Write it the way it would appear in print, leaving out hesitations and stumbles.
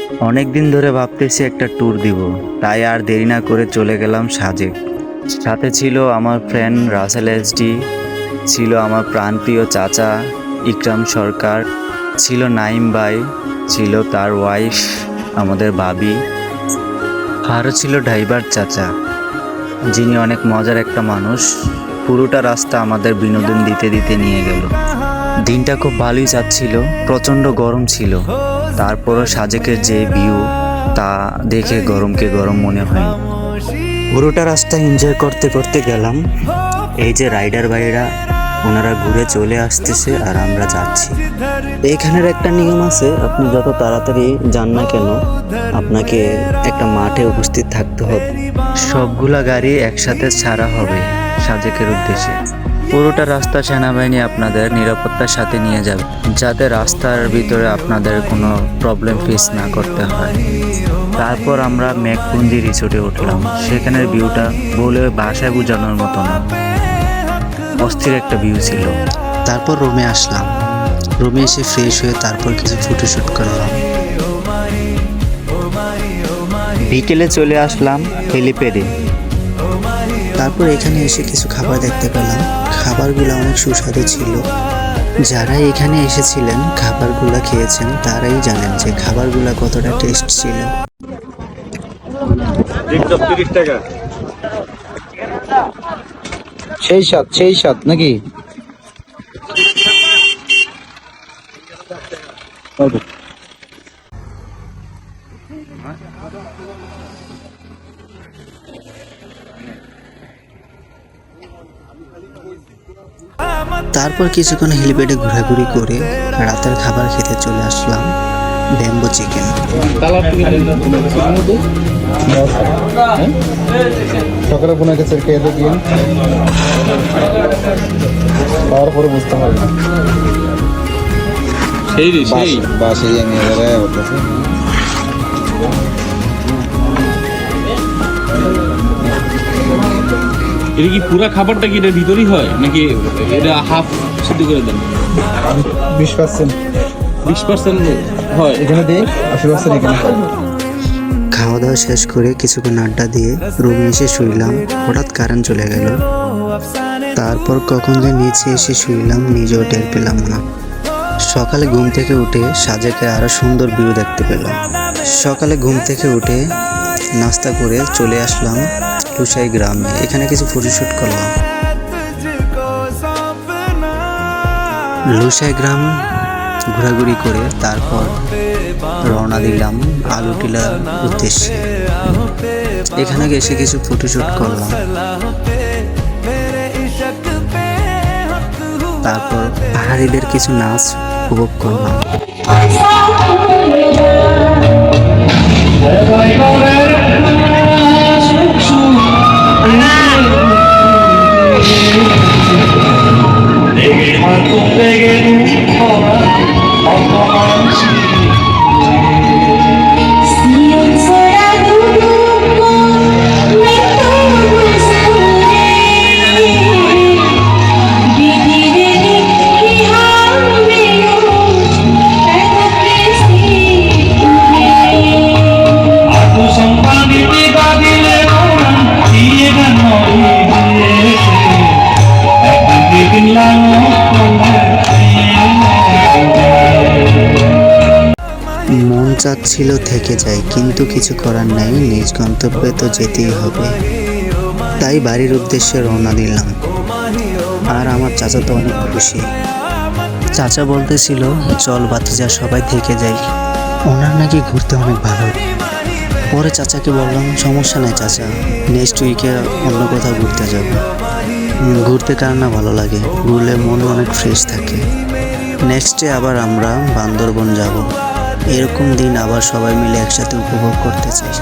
অনেক দিন ধরে ভাবতেছি একটা ট্যুর দিব, তাই আর দেরি না করে চলে গেলাম সাজেক। সাথে ছিল আমার ফ্রেন্ড রাসেল এসডি, ছিল আমার প্রাণপ্রিয় চাচা ইকরাম সরকার, ছিল নাইম ভাই, ছিল তার ওয়াইফ আমাদের ভাবি, আরও ছিল ড্রাইভার চাচা, যিনি অনেক মজার একটা মানুষ। পুরোটা রাস্তা আমাদের বিনোদন দিতে দিতে নিয়ে গেল। দিনটা খুব ভালোই যাচ্ছিল, প্রচণ্ড গরম ছিল, তারপরও সাজেকের যে ভিউ তা দেখে গরমকে গরম মনে হয়নি। পুরোটা রাস্তা এনজয় করতে করতে গেলাম। এই যে রাইডার ভাইরা, ওনারা ঘুরে চলে আসতেছে আর আমরা যাচ্ছি। এইখানের একটা নিয়ম আছে, আপনি যত তাড়াতাড়ি যান না কেন আপনাকে একটা মাঠে উপস্থিত থাকতে হবে। সবগুলা গাড়ি একসাথে ছাড়া হবে সাজেকের উদ্দেশ্যে। পুরোটা রাস্তা সেনাবাহিনী আপনাদের নিরাপত্তার সাথে নিয়ে যাবে, যাতে রাস্তার ভিতরে আপনাদের কোনো প্রবলেম ফেস না করতে হয়। তারপর আমরা মেঘপুঞ্জি রিসোর্টে উঠলাম। সেখানের ভিউটা বলে ভাষায় বোঝানোর মতো না, অস্থির একটা ভিউ ছিল। তারপর রুমে আসলাম। রুমে এসে ফ্রেশ হয়ে তারপর কিছু ফটোশ্যুট করলাম। বিকেলে চলে আসলাম হেলিপ্যাডে। তারপর এখানে এসে কিছু খাবার দেখতে পেলাম। খাবারগুলো অনেক সুস্বাদু ছিল। যারা এখানে এসেছিলেন খাবারগুলো খেয়েছেন তারাই জানেন যে খাবারগুলো কতটা টেস্ট ছিল। সেই সাত নাকি? তারপর কিছুক্ষণ হেলিপ্যাডে ঘোরাঘুরি করে রাতের খাবার খেতে চলে আসলাম ব্যাম্বো চিকেন। সকালে বোনা গেছে খেয়ে দিয়ে খাওয়ার পরে বুঝতে হবে না। সেই বাসে নিয়ে যাবে। এটা কি পুরা খাবারটা কি এটার ভিতরেই হয় নাকি এটা হাফ সিদ্ধ করে দেন? 20% 20% হয় এখানে দিয়ে 80% এখানে হয়। খাওয়া দাওয়া শেষ করে কিছুক্ষণ আড্ডা দিয়ে রুমে এসে শুইলাম। হঠাৎ কারেন্ট চলে গেল। তারপর কখন যে নিচে এসে শুইলাম নিজেও টের পেলাম না। সকালে ঘুম থেকে উঠে সাজেকে আরো সুন্দর ভিউ দেখতে পেলাম। সকালে ঘুম থেকে উঠে নাস্তা করে চলে আসলাম লুসাই গ্রামে। এখানে কিছু ফটোশ্যুট করলাম। লুসাই গ্রাম ঘোরাঘুরি করে তারপর রওনা দিলাম আলুটিলার উদ্দেশ্যে। এখানে এসে কিছু ফটোশ্যুট করলাম। তারপর পাহাড়িদের কিছু নাচ উপভোগ করলাম। মন চাচ্ছিল থেকে যায়, কিন্তু কিছু করার নাই, নিজ গন্তব্যে তো যেতেই হবে। তাই বাড়ির উদ্দেশ্যে রওনা দিলাম। আর আমার চাচা তো অনেক খুশি। চাচা বলতেছিল চল ভাতিজা সবাই থেকে যাই, ওনার নাকি ঘুরতে অনেক ভালো। পরে চাচাকে বললাম সমস্যা নেই চাচা, নেক্সট উইকে অন্য কোথাও ঘুরতে যাব। ঘুরতে কার না ভালো লাগে, ঘুরলে মন অনেক ফ্রেশ থাকে। নেক্সটে আবার আমরা বান্দরবন যাব। এরকম দিন আবার সবাই মিলে একসাথে উপভোগ করতে চাই।